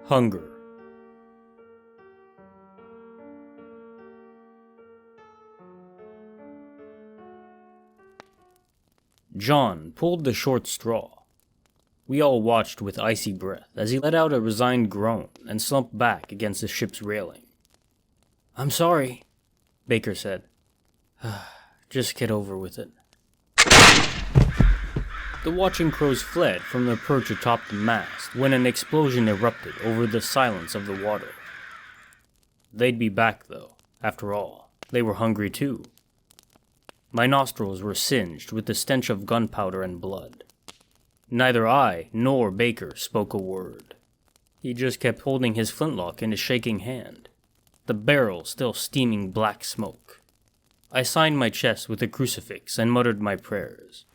Hunger. John pulled the short straw. We all watched with icy breath as he let out a resigned groan and slumped back against the ship's railing. "I'm sorry," Baker said. "Just get over with it." The watching crows fled from their perch atop the mast when an explosion erupted over the silence of the water. They'd be back, though. After all, they were hungry too. My nostrils were singed with the stench of gunpowder and blood. Neither I nor Baker spoke a word. He just kept holding his flintlock in his shaking hand, the barrel still steaming black smoke. I signed my chest with a crucifix and muttered my prayers.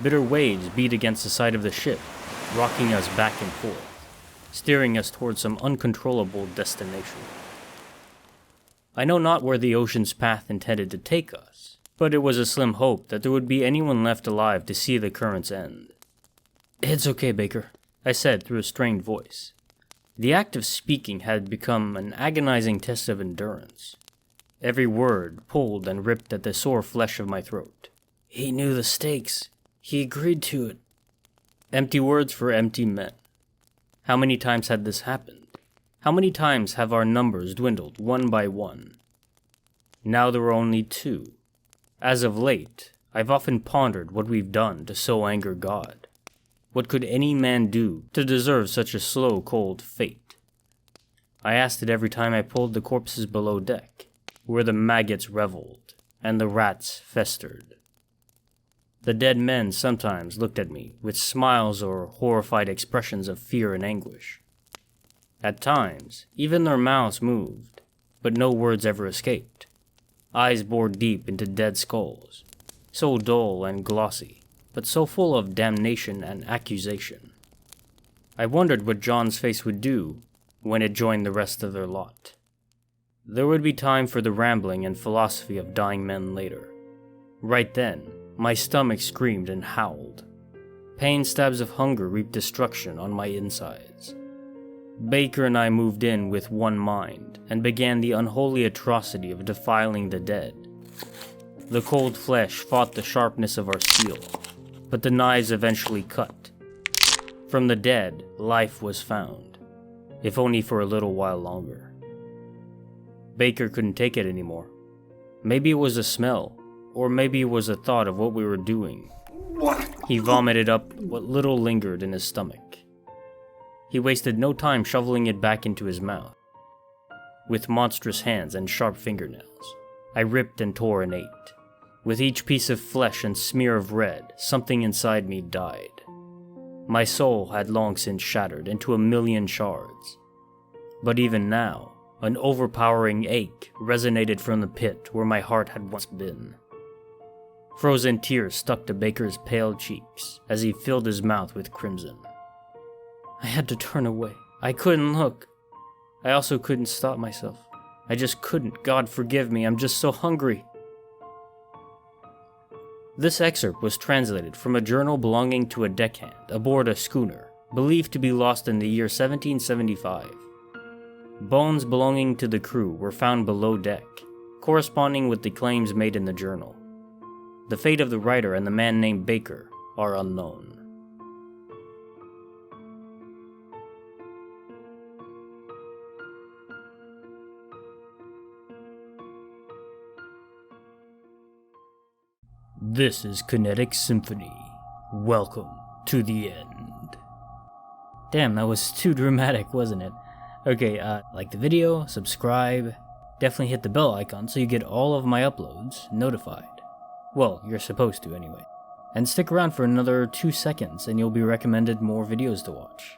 Bitter waves beat against the side of the ship, rocking us back and forth, steering us towards some uncontrollable destination. I know not where the ocean's path intended to take us, but it was a slim hope that there would be anyone left alive to see the current's end. "It's okay, Baker," I said through a strained voice. The act of speaking had become an agonizing test of endurance. Every word pulled and ripped at the sore flesh of my throat. "He knew the stakes. He agreed to it." Empty words for empty men. How many times had this happened? How many times have our numbers dwindled one by one? Now there were only two. As of late, I've often pondered what we've done to so anger God. What could any man do to deserve such a slow, cold fate? I asked it every time I pulled the corpses below deck, where the maggots reveled and the rats festered. The dead men sometimes looked at me with smiles or horrified expressions of fear and anguish. At times, even their mouths moved, but no words ever escaped. Eyes bored deep into dead skulls, so dull and glossy, but so full of damnation and accusation. I wondered what John's face would do when it joined the rest of their lot. There would be time for the rambling and philosophy of dying men later. Right then, my stomach screamed and howled. Pain stabs of hunger reaped destruction on my insides. Baker and I moved in with one mind and began the unholy atrocity of defiling the dead. The cold flesh fought the sharpness of our steel, but the knives eventually cut. From the dead, life was found, if only for a little while longer. Baker couldn't take it anymore. Maybe it was a smell, or maybe it was a thought of what we were doing. He vomited up what little lingered in his stomach. He wasted no time shoveling it back into his mouth. With monstrous hands and sharp fingernails, I ripped and tore and ate. With each piece of flesh and smear of red, something inside me died. My soul had long since shattered into a million shards. But even now, an overpowering ache resonated from the pit where my heart had once been. Frozen tears stuck to Baker's pale cheeks as he filled his mouth with crimson. I had to turn away. I couldn't look. I also couldn't stop myself. I just couldn't. God forgive me, I'm just so hungry. This excerpt was translated from a journal belonging to a deckhand aboard a schooner, believed to be lost in the year 1775. Bones belonging to the crew were found below deck, corresponding with the claims made in the journal. The fate of the writer and the man named Baker are unknown. This is Kinetic Symphony. Welcome to the end. Damn, that was too dramatic, wasn't it? Okay, like the video, subscribe, definitely hit the bell icon so you get all of my uploads notified. Well, you're supposed to anyway. And stick around for another 2 seconds and you'll be recommended more videos to watch.